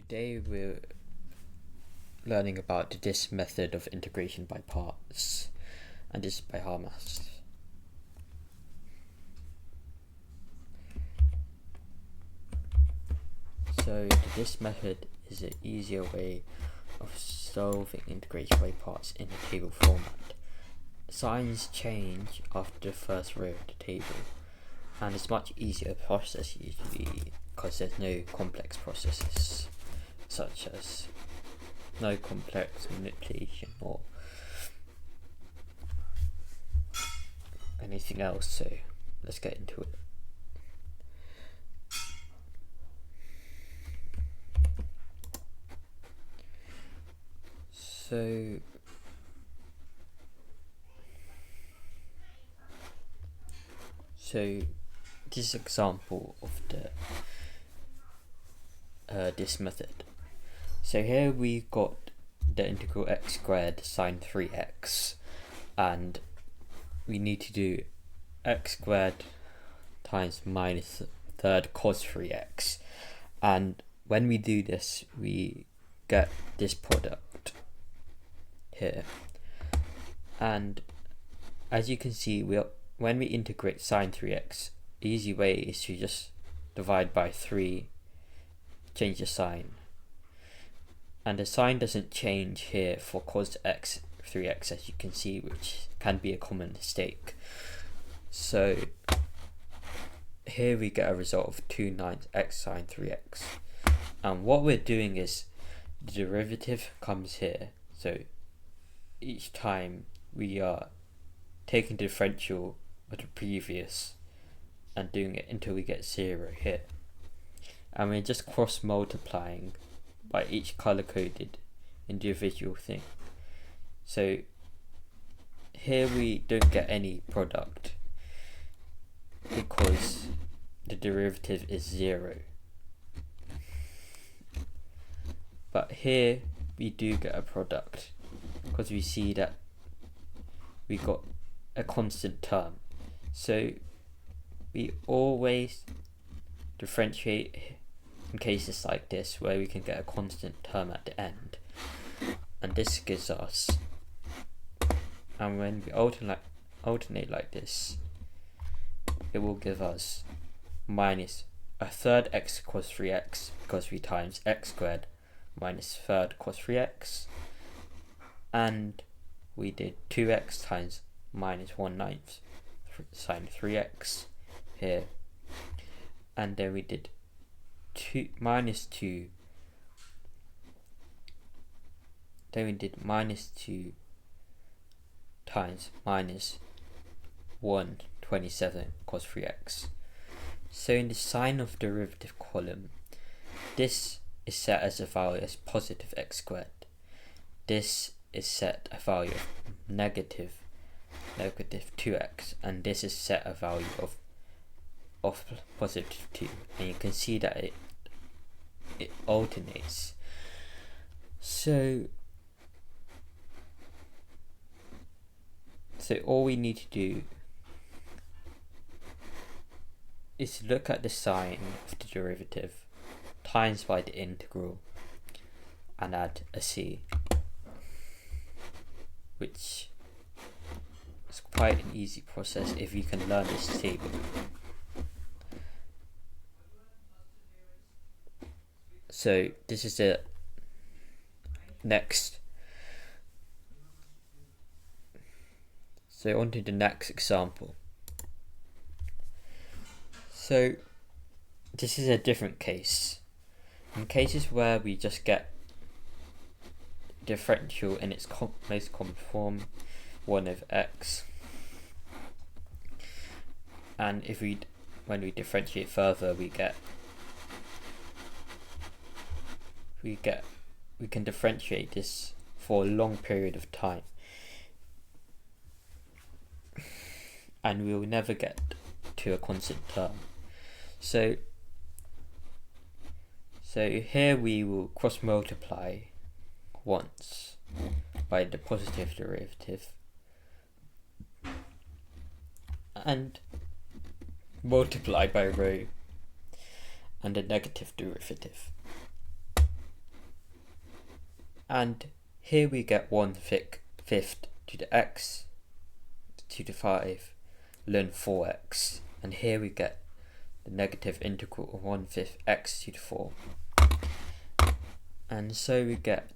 Today we're learning about this method of integration by parts, and this is by Hamas. So this method is an easier way of solving integration by parts in a table format. Signs change after the first row of the table, and it's much easier to process usually because there's no complex processes such as no complex manipulation or anything else. So let's get into it. So this example of this method. So here we got the integral x squared sine 3x, and we need to do x squared times minus third cos 3x, and when we do this we get this product here. And as you can see, when we integrate sine 3x, the easy way is to just divide by 3, change the sign, and the sign doesn't change here for cos x 3x, as you can see, which can be a common mistake. So here we get a result of 2 9 x sine 3x, and what we're doing is the derivative comes here. So each time we are taking the differential of the previous and doing it until we get 0 here, and we're just cross multiplying by each color coded individual thing. So here we don't get any product because the derivative is 0, but here we do get a product because we see that we got a constant term. So we always differentiate in cases like this where we can get a constant term at the end, and this gives us, and when we alternate like this, it will give us minus a third x cos 3x because we times x squared minus third cos 3x, and we did 2x times minus 1/9 sine 3x here, and then we did minus 2 times minus 1/27 cos 3x. So in the sign of derivative column, this is set as a value as positive x squared. This is set a value of negative 2x, and this is set a value of positive 2, and you can see that it alternates. So all we need to do is look at the sign of the derivative, times by the integral, and add a c, which is quite an easy process if you can learn this table. So this is the next. So on to the next example. So this is a different case. In cases where we just get differential in its most common form, 1 over x, and when we differentiate further, we can differentiate this for a long period of time, and we will never get to a constant term. So here we will cross multiply once by the positive derivative and multiply by row and a negative derivative. And here we get 1/5 to the x to the 5 ln 4x, and here we get the negative integral of 1/5 x to the 4. And so we get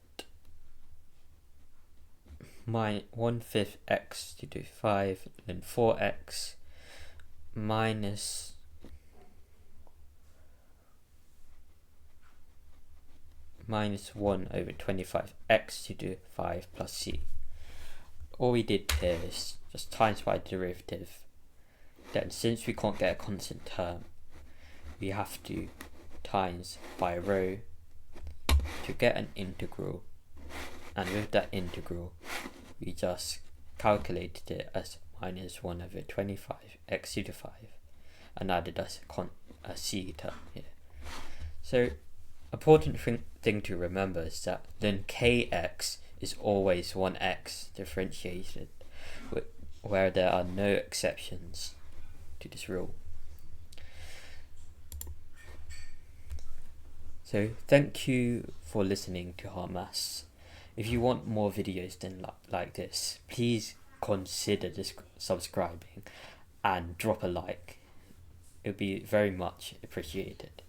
my 1/5 x to the 5 ln 4x minus minus 1 over 25 x to the 5 plus c. All we did here is just times by derivative. Then since we can't get a constant term, we have to times by rho to get an integral, and with that integral we just calculated it as minus 1 over 25 x to the 5 and added a c term here. So important thing to remember is that then kx is always 1x differentiated, where there are no exceptions to this rule. So thank you for listening to Hard Maths. If you want more videos like this, please consider subscribing and drop a like. It would be very much appreciated.